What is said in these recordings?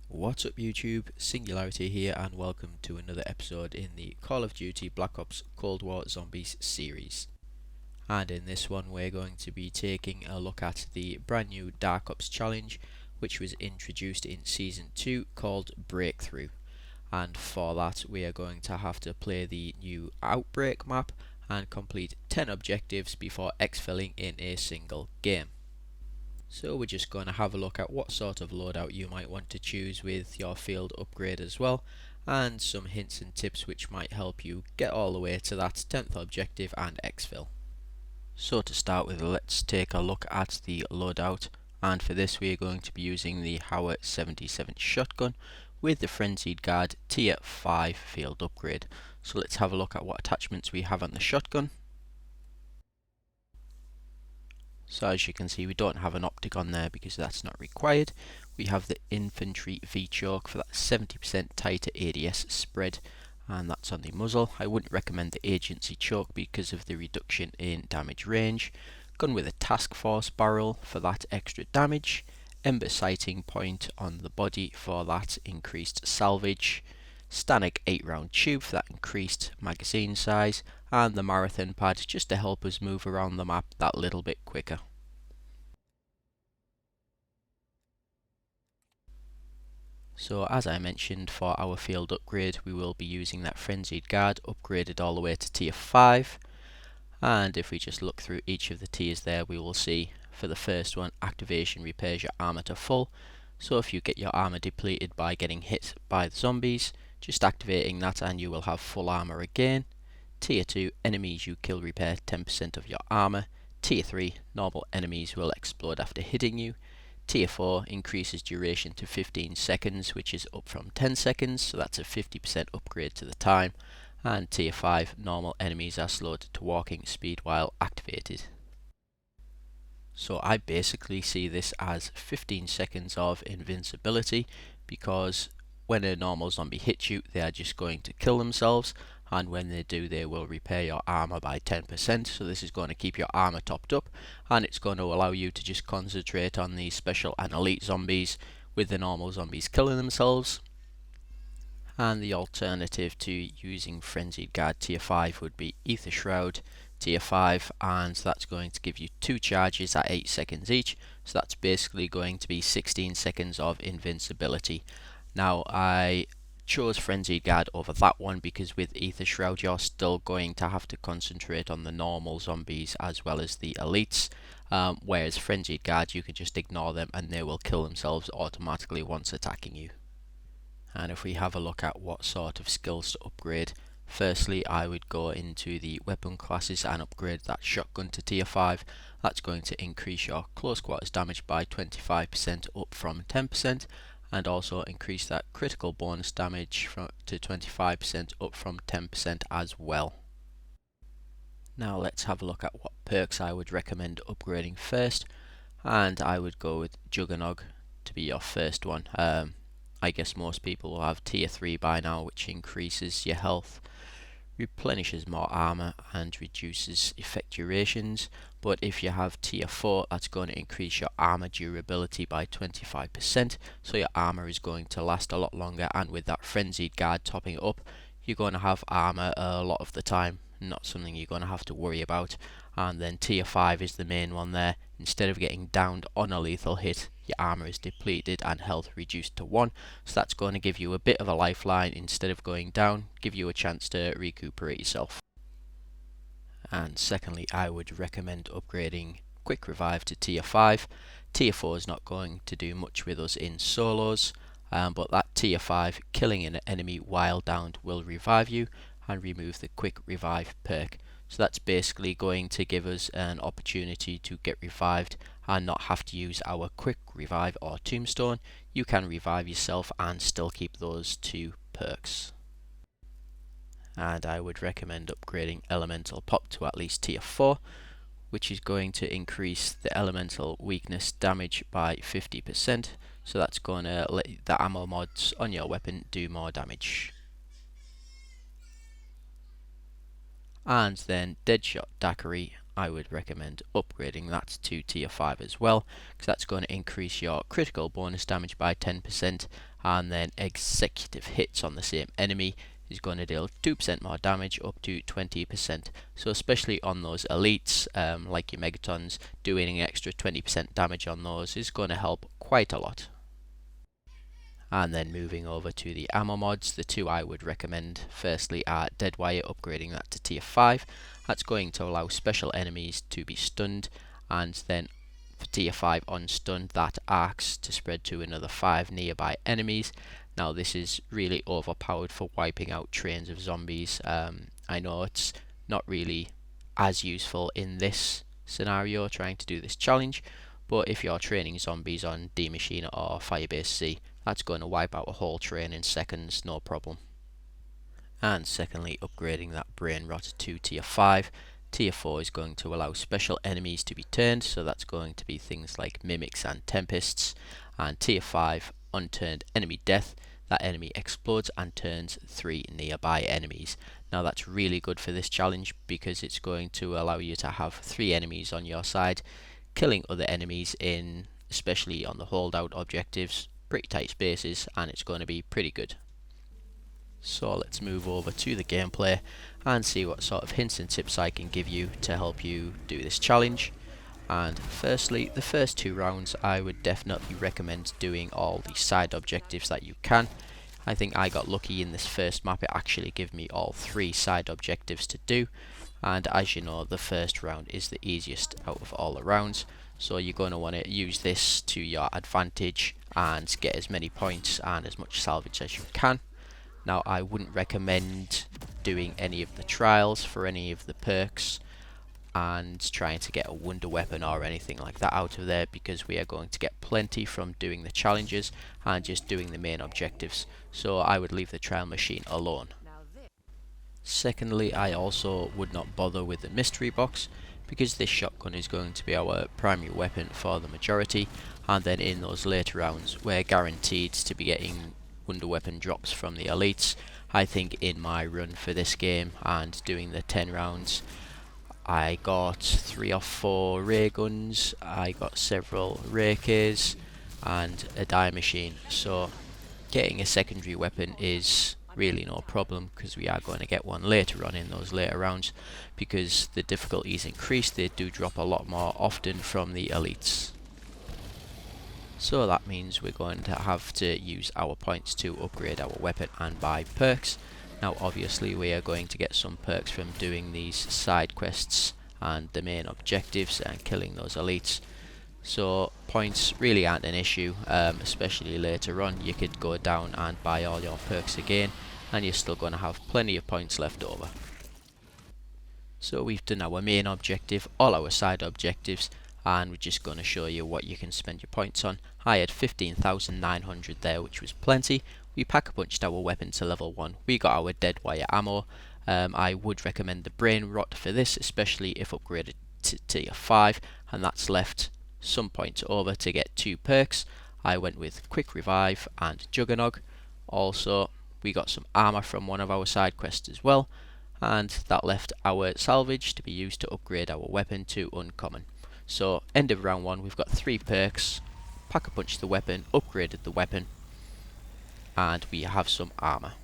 What's up YouTube, Singularity here and welcome to another episode in the Call of Duty Black Ops Cold War Zombies series. And in this one we're going to be taking a look at the brand new Dark Ops challenge which was introduced in Season 2 called Breakthrough. And for that we are going to have to play the new Outbreak map and complete 10 objectives before exfilling in a single game. So we're just going to have a look at what sort of loadout you might want to choose with your field upgrade as well, and some hints and tips which might help you get all the way to that 10th objective and exfil. So to start with, let's take a look at the loadout, and for this we are going to be using the Howard 77 shotgun with the Frenzied Guard tier 5 field upgrade. So let's have a look at what attachments we have on the shotgun. So as you can see, we don't have an optic on there because that's not required. We have the infantry V-choke for that 70% tighter ADS spread, and that's on the muzzle. I wouldn't recommend the agency choke because of the reduction in damage range. Gun with a task force barrel for that extra damage. Ember sighting point on the body for that increased salvage. Stanek 8-round tube for that increased magazine size, and the marathon pad just to help us move around the map that little bit quicker. So as I mentioned, for our field upgrade we will be using that Frenzied Guard upgraded all the way to tier 5, and if we just look through each of the tiers there, we will see for the first one, activation repairs your armor to full. So if you get your armor depleted by getting hit by the zombies, just activating that and you will have full armor again. Tier 2, enemies you kill repair 10% of your armor. Tier 3, normal enemies will explode after hitting you. Tier 4 increases duration to 15 seconds, which is up from 10 seconds, so that's a 50% upgrade to the time. And Tier 5, normal enemies are slowed to walking speed while activated. So I basically see this as 15 seconds of invincibility, because when a normal zombie hits you, they are just going to kill themselves, and when they do, they will repair your armor by 10%. So this is going to keep your armor topped up, and it's going to allow you to just concentrate on the special and elite zombies, with the normal zombies killing themselves. And the alternative to using Frenzied Guard tier 5 would be Ether Shroud tier 5, and that's going to give you 2 charges at 8 seconds each, so that's basically going to be 16 seconds of invincibility. Now I chose Frenzied Guard over that one because with Ether Shroud you're still going to have to concentrate on the normal zombies as well as the elites, whereas Frenzied Guard you can just ignore them and they will kill themselves automatically once attacking you. And if we have a look at what sort of skills to upgrade, firstly I would go into the weapon classes and upgrade that shotgun to tier 5. That's going to increase your close quarters damage by 25% up from 10%, and also increase that critical bonus damage to 25% up from 10% as well. Now let's have a look at what perks I would recommend upgrading first, and I would go with Juggernog to be your first one. I guess most people will have tier 3 by now, which increases your health, replenishes more armor and reduces effect durations. But if you have tier 4, that's going to increase your armor durability by 25%, so your armor is going to last a lot longer, and with that Frenzied Guard topping it up, you're going to have armor a lot of the time, not something you're going to have to worry about. And then tier 5 is the main one there. Instead of getting downed on a lethal hit, your armor is depleted and health reduced to 1, so that's going to give you a bit of a lifeline. Instead of going down, give you a chance to recuperate yourself. And secondly, I would recommend upgrading Quick Revive to tier 5. Tier 4 is not going to do much with us in solos, but that tier 5, killing an enemy while downed will revive you and remove the Quick Revive perk. So that's basically going to give us an opportunity to get revived and not have to use our Quick Revive or Tombstone. You can revive yourself and still keep those 2 perks. And I would recommend upgrading Elemental Pop to at least tier 4, which is going to increase the elemental weakness damage by 50%. So that's going to let the ammo mods on your weapon do more damage. And then Deadshot Daiquiri I would recommend upgrading that to tier 5 as well, because that's going to increase your critical bonus damage by 10%, and then executive hits on the same enemy is going to deal 2% more damage up to 20%. So especially on those elites, like your Megatons, doing an extra 20% damage on those is going to help quite a lot. And then moving over to the ammo mods, the two I would recommend firstly are Deadwire, upgrading that to tier 5. That's going to allow special enemies to be stunned, and then for tier 5 on stun, that arcs to spread to another 5 nearby enemies. Now this is really overpowered for wiping out trains of zombies. I know it's not really as useful in this scenario trying to do this challenge, but if you're training zombies on D Machine or Firebase C, that's going to wipe out a whole train in seconds, no problem. And secondly, upgrading that Brain Rot to tier 5. Tier 4 is going to allow special enemies to be turned, so that's going to be things like Mimics and Tempests. And tier 5, Unturned Enemy Death. That enemy explodes and turns 3 nearby enemies. Now that's really good for this challenge because it's going to allow you to have 3 enemies on your side, killing other enemies in, especially on the holdout objectives, pretty tight spaces, and it's going to be pretty good. So let's move over to the gameplay and see what sort of hints and tips I can give you to help you do this challenge. And firstly, the first 2 rounds I would definitely recommend doing all the side objectives that you can. I think I got lucky in this first map, it actually gave me all 3 side objectives to do, and as you know, the first round is the easiest out of all the rounds, so you're going to want to use this to your advantage and get as many points and as much salvage as you can. Now I wouldn't recommend doing any of the trials for any of the perks and trying to get a wonder weapon or anything like that out of there, because we are going to get plenty from doing the challenges and just doing the main objectives, so I would leave the trial machine alone. Secondly, I also would not bother with the mystery box, because this shotgun is going to be our primary weapon for the majority, and then in those later rounds we're guaranteed to be getting wonder weapon drops from the elites. I think in my run for this game and doing the 10 rounds, I got 3 or 4 ray guns, I got several ray Ks and a die machine, so getting a secondary weapon is really no problem, because we are going to get one later on in those later rounds, because the difficulties increase, they do drop a lot more often from the elites. So that means we're going to have to use our points to upgrade our weapon and buy perks. Now obviously we are going to get some perks from doing these side quests and the main objectives and killing those elites, so points really aren't an issue, especially later on. You could go down and buy all your perks again and you're still going to have plenty of points left over. So we've done our main objective, all our side objectives, and we're just going to show you what you can spend your points on. I had 15,900 there, which was plenty. We pack-a-punched our weapon to level 1. We got our dead wire ammo. I would recommend the brain rot for this, especially if upgraded to tier 5, and that's left some points over to get 2 perks. I went with quick revive and juggernog. Also we got some armor from one of our side quests as well, and that left our salvage to be used to upgrade our weapon to uncommon. So end of round 1, we've got 3 perks, pack-a-punched the weapon, upgraded the weapon, and we have some armor.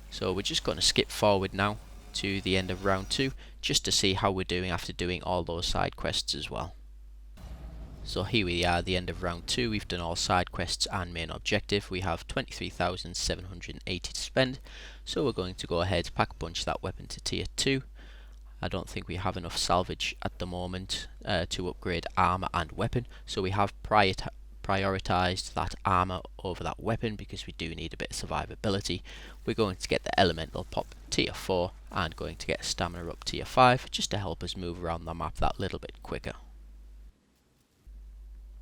So we're just going to skip forward now to the end of round 2 just to see how we're doing after doing all those side quests as well. So here we are at the end of round 2, we've done all side quests and main objective. We have 23,780 to spend, so we're going to go ahead, pack-a-punch that weapon to tier 2. I don't think we have enough salvage at the moment to upgrade armor and weapon, so we have prioritized that armor over that weapon because we do need a bit of survivability. We're going to get the elemental pop tier 4 and going to get stamina up tier 5 just to help us move around the map that little bit quicker.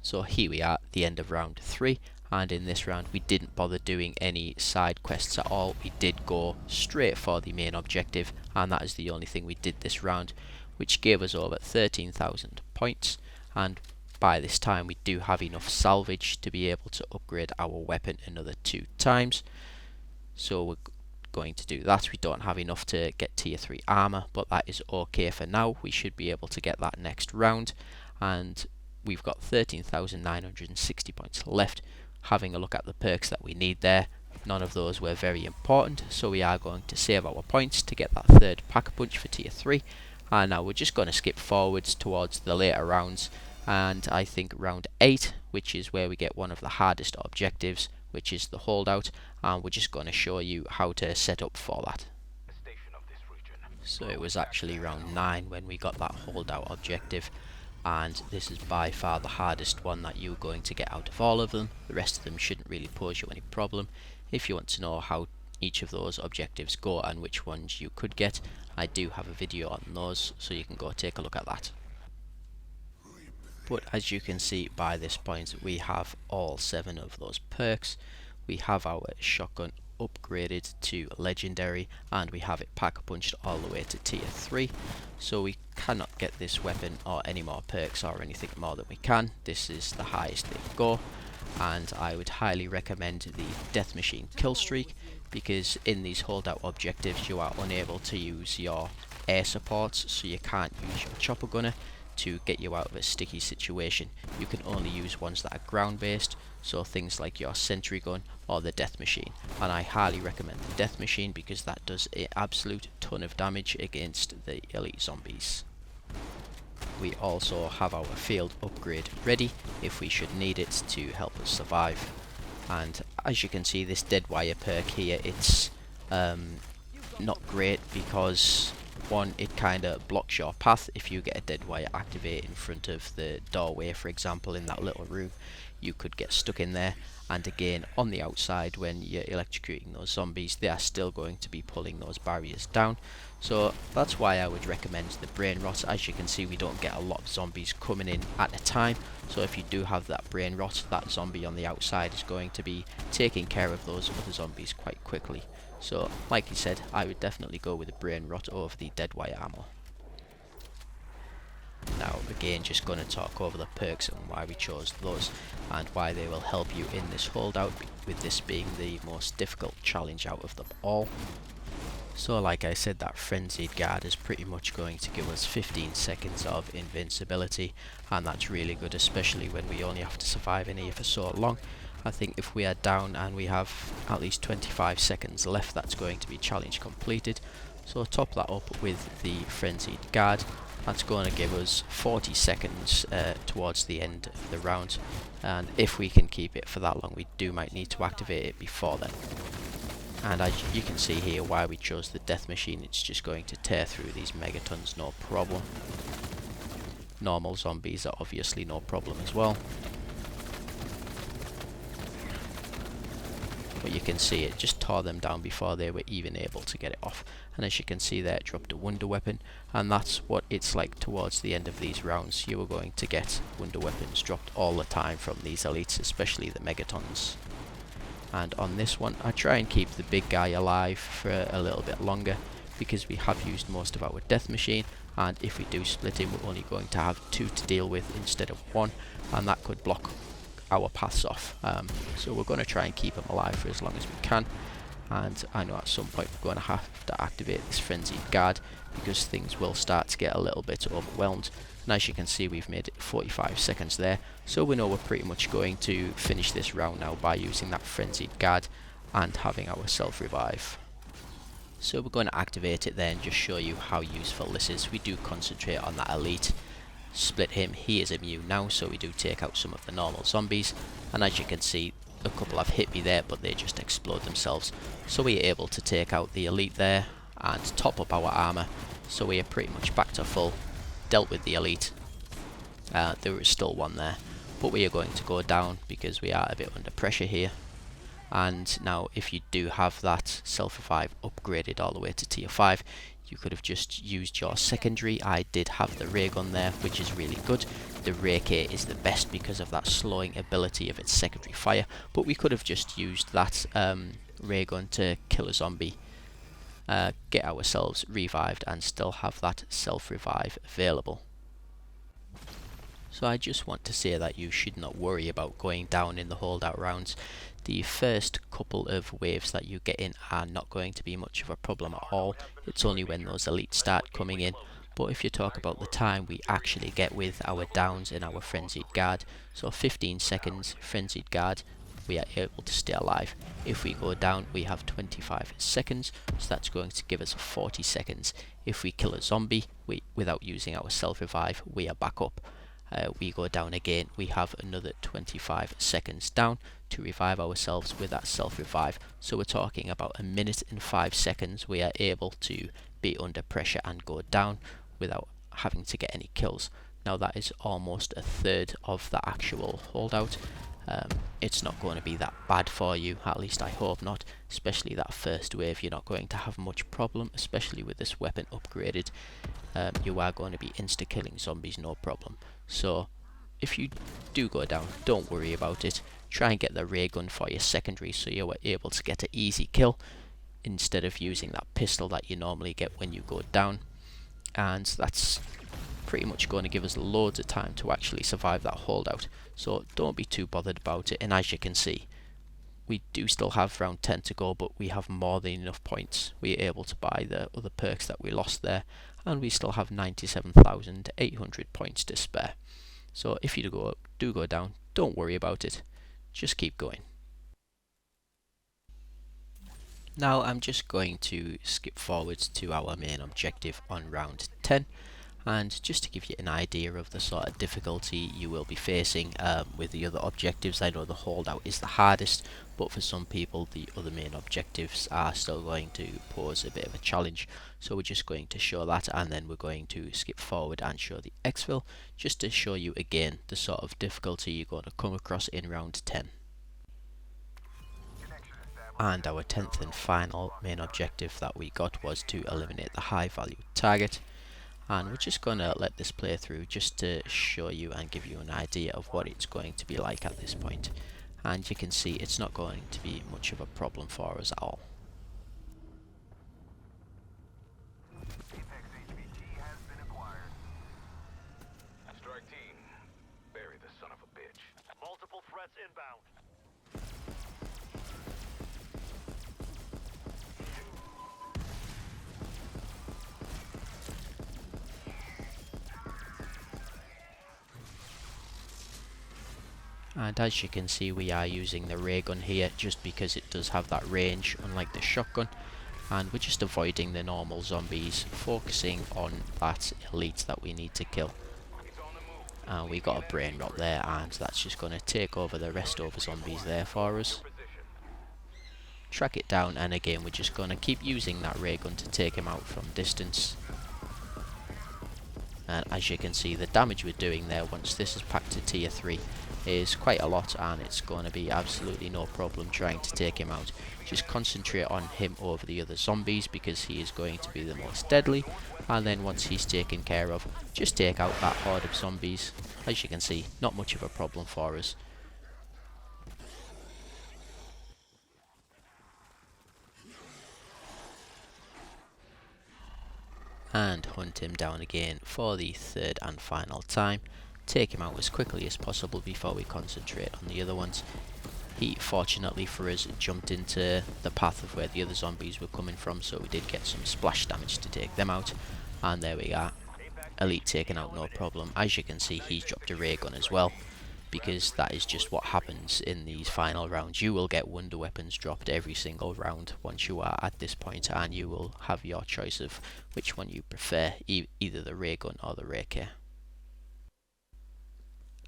So here we are at the end of round 3, and in this round we didn't bother doing any side quests at all. We did go straight for the main objective, and that is the only thing we did this round, which gave us over 13,000 points, and by this time we do have enough salvage to be able to upgrade our weapon another 2 times. So we're going to do that. We don't have enough to get tier 3 armor, but that is okay for now. We should be able to get that next round, and we've got 13,960 points left. Having a look at the perks that we need there, none of those were very important, so we are going to save our points to get that third Pack-a-Punch for tier 3. And now we're just going to skip forwards towards the later rounds, and I think round 8, which is where we get one of the hardest objectives, which is the Holdout, and we're just going to show you how to set up for that. So it was actually round 9 when we got that Holdout objective, and this is by far the hardest one that you're going to get out of all of them. The rest of them shouldn't really pose you any problem. If you want to know how each of those objectives go and which ones you could get, I do have a video on those, so you can go take a look at that. But as you can see by this point, we have all 7 of those perks. We have our shotgun upgraded to legendary, and we have it pack-a-punched all the way to tier 3, so we cannot get this weapon or any more perks or anything more than we can. This is the highest they go, and I would highly recommend the Death Machine kill streak, because in these holdout objectives you are unable to use your air supports, so you can't use your chopper gunner to get you out of a sticky situation. You can only use ones that are ground based, so things like your sentry gun or the Death Machine, and I highly recommend the Death Machine because that does an absolute ton of damage against the elite zombies. We also have our field upgrade ready if we should need it to help us survive, and as you can see, this dead wire perk here, it's not great because one, it kind of blocks your path. If you get a dead wire activate in front of the doorway, for example, in that little room, you could get stuck in there, and again on the outside when you're electrocuting those zombies, they are still going to be pulling those barriers down. So that's why I would recommend the brain rot. As you can see, we don't get a lot of zombies coming in at a time, so if you do have that brain rot, that zombie on the outside is going to be taking care of those other zombies quite quickly. So like you said, I would definitely go with the brain rot over the dead wire ammo. Now again, just going to talk over the perks and why we chose those and why they will help you in this holdout, with this being the most difficult challenge out of them all. So like I said, that frenzied guard is pretty much going to give us 15 seconds of invincibility, and that's really good, especially when we only have to survive in here for so long. I think if we are down and we have at least 25 seconds left, that's going to be challenge completed. So top that up with the frenzied guard. That's going to give us 40 seconds towards the end of the round, and if we can keep it for that long, we might need to activate it before then. And as you can see here, why we chose the Death Machine, it's just going to tear through these megatons no problem. Normal zombies are obviously no problem as well. But you can see it just tore them down before they were even able to get it off. And as you can see there, it dropped a wonder weapon, and that's what it's like towards the end of these rounds. You are going to get wonder weapons dropped all the time from these elites, especially the megatons. And on this one, I try and keep the big guy alive for a little bit longer, because we have used most of our Death Machine, and if we do split him, we're only going to have 2 to deal with instead of 1, and that could block our paths off. So we're going to try and keep him alive for as long as we can, and I know at some point we're going to have to activate this frenzied guard, because things will start to get a little bit overwhelmed. And as you can see, we've made it 45 seconds there, so we know we're pretty much going to finish this round now by using that frenzied guard and having our self-revive. So we're going to activate it there and just show you how useful this is. We do concentrate on that elite, split him, he is immune now, so we do take out some of the normal zombies, and as you can see, a couple have hit me there, but they just explode themselves, so we are able to take out the elite there and top up our armor, so we are pretty much back to full. Dealt with the elite. There is still one there, but we are going to go down because we are a bit under pressure here. And now if you do have that self-revive upgraded all the way to tier 5, you could have just used your secondary. I did have the ray gun there, which is really good. The ray K is the best because of that slowing ability of its secondary fire, but we could have just used that ray gun to kill a zombie, get ourselves revived, and still have that self-revive available. So I just want to say that you should not worry about going down in the holdout rounds. The first couple of waves that you get in are not going to be much of a problem at all. It's only when those elites start coming in. But if you talk about the time we actually get with our downs and our frenzied guard, so 15 seconds frenzied guard, we are able to stay alive. If we go down, we have 25 seconds, so that's going to give us 40 seconds. If we kill a zombie without using our self-revive, we are back up. We go down again, we have another 25 seconds down to revive ourselves with that self-revive. So we're talking about a minute and 5 seconds we are able to be under pressure and go down without having to get any kills. Now that is almost a third of the actual holdout. It's not going to be that bad for you, at least I hope not. Especially that first wave, you're not going to have much problem, especially with this weapon upgraded. You are going to be insta-killing zombies, no problem. So if you do go down, don't worry about it. Try and get the ray gun for your secondary so you are able to get an easy kill instead of using that pistol that you normally get when you go down. And that's pretty much going to give us loads of time to actually survive that holdout. So don't be too bothered about it. And as you can see, we do still have round 10 to go, but we have more than enough points. We are able to buy the other perks that we lost there, and we still have 97,800 points to spare. So if you do go down, don't worry about it. Just keep going. Now I'm just going to skip forward to our main objective on round 10. And just to give you an idea of the sort of difficulty you will be facing with the other objectives, I know the holdout is the hardest, but for some people the other main objectives are still going to pose a bit of a challenge. So we're just going to show that, and then we're going to skip forward and show the exfil, just to show you again the sort of difficulty you're going to come across in round 10. And our 10th and final main objective that we got was to eliminate the high value target. And we're just going to let this play through just to show you and give you an idea of what it's going to be like at this point. And you can see it's not going to be much of a problem for us at all. Strike team, bury the son of a bitch. Multiple threats inbound. And as you can see, we are using the ray gun here just because it does have that range, unlike the shotgun. And we're just avoiding the normal zombies, focusing on that elite that we need to kill. And we got a brain rot there, and that's just going to take over the rest of the zombies there for us. Track it down, and again we're just going to keep using that ray gun to take him out from distance. And as you can see, the damage we're doing there once this is packed to tier 3 is quite a lot, and it's going to be absolutely no problem trying to take him out. Just concentrate on him over the other zombies because he is going to be the most deadly, and then once he's taken care of, just take out that horde of zombies. As you can see, not much of a problem for us. And hunt him down again for the third and final time. Take him out as quickly as possible before we concentrate on the other ones. He, fortunately for us, jumped into the path of where the other zombies were coming from, so we did get some splash damage to take them out. And there we are. Elite taken out, no problem. As you can see, he's dropped a ray gun as well, because that is just what happens in these final rounds. You will get wonder weapons dropped every single round once you are at this point, and you will have your choice of which one you prefer, either the ray gun or the ray care.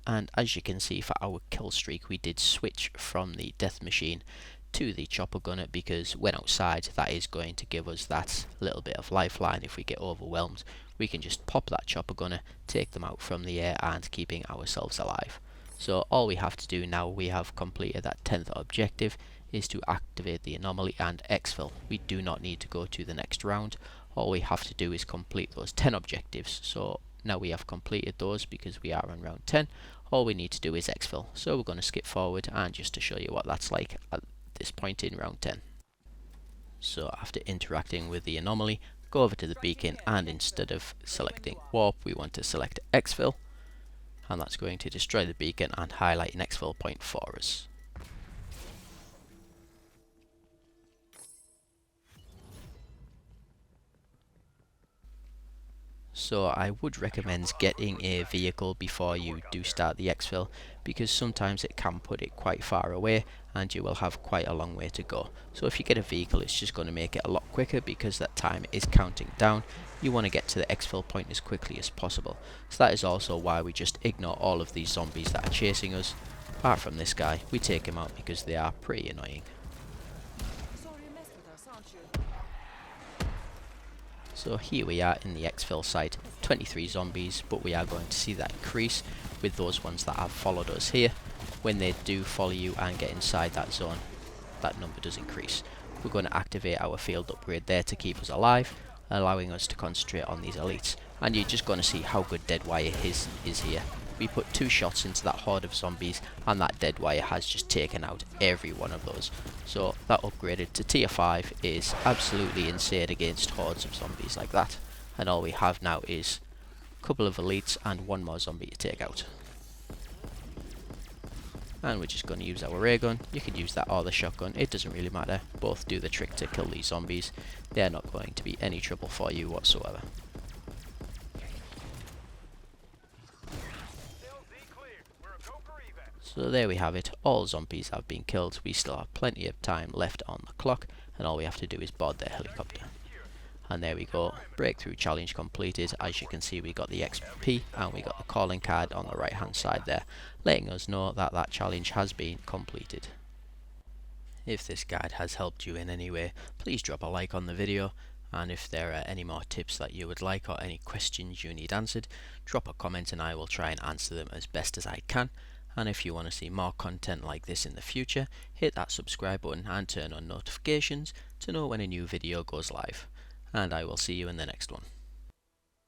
And as you can see, for our kill streak, we did switch from the death machine to the chopper gunner, because when outside, that is going to give us that little bit of lifeline. If we get overwhelmed, we can just pop that chopper gunner, take them out from the air, and keeping ourselves alive. So all we have to do now we have completed that 10th objective is to activate the anomaly and exfil. We do not need to go to the next round. All we have to do is complete those 10 objectives. So now we have completed those because we are on round 10. All we need to do is exfil. So we're going to skip forward and just to show you what that's like at this point in round 10. So after interacting with the anomaly, go over to the beacon, and instead of selecting warp, we want to select exfil, and that's going to destroy the beacon and highlight an exfil point for us. So I would recommend getting a vehicle before you do start the exfil, because sometimes it can put it quite far away and you will have quite a long way to go. So if you get a vehicle, it's just going to make it a lot quicker because that time is counting down. You want to get to the exfil point as quickly as possible. So that is also why we just ignore all of these zombies that are chasing us. Apart from this guy, we take him out because they are pretty annoying. So here we are in the exfil site, 23 zombies, but we are going to see that increase with those ones that have followed us here. When they do follow you and get inside that zone, that number does increase. We're going to activate our field upgrade there to keep us alive, allowing us to concentrate on these elites. And you're just going to see how good dead wire is here. We put 2 shots into that horde of zombies and that dead wire has just taken out every one of those. So that upgraded to tier 5 is absolutely insane against hordes of zombies like that. And all we have now is a couple of elites and 1 more zombie to take out. And we're just going to use our ray gun. You can use that or the shotgun, it doesn't really matter. Both do the trick to kill these zombies. They're not going to be any trouble for you whatsoever. So there we have it, all zombies have been killed. We still have plenty of time left on the clock, and all we have to do is board their helicopter. And there we go, breakthrough challenge completed. As you can see, we got the XP and we got the calling card on the right hand side there, letting us know that that challenge has been completed. If this guide has helped you in any way, please drop a like on the video, and if there are any more tips that you would like or any questions you need answered, drop a comment and I will try and answer them as best as I can. And if you want to see more content like this in the future, hit that subscribe button and turn on notifications to know when a new video goes live. And I will see you in the next one.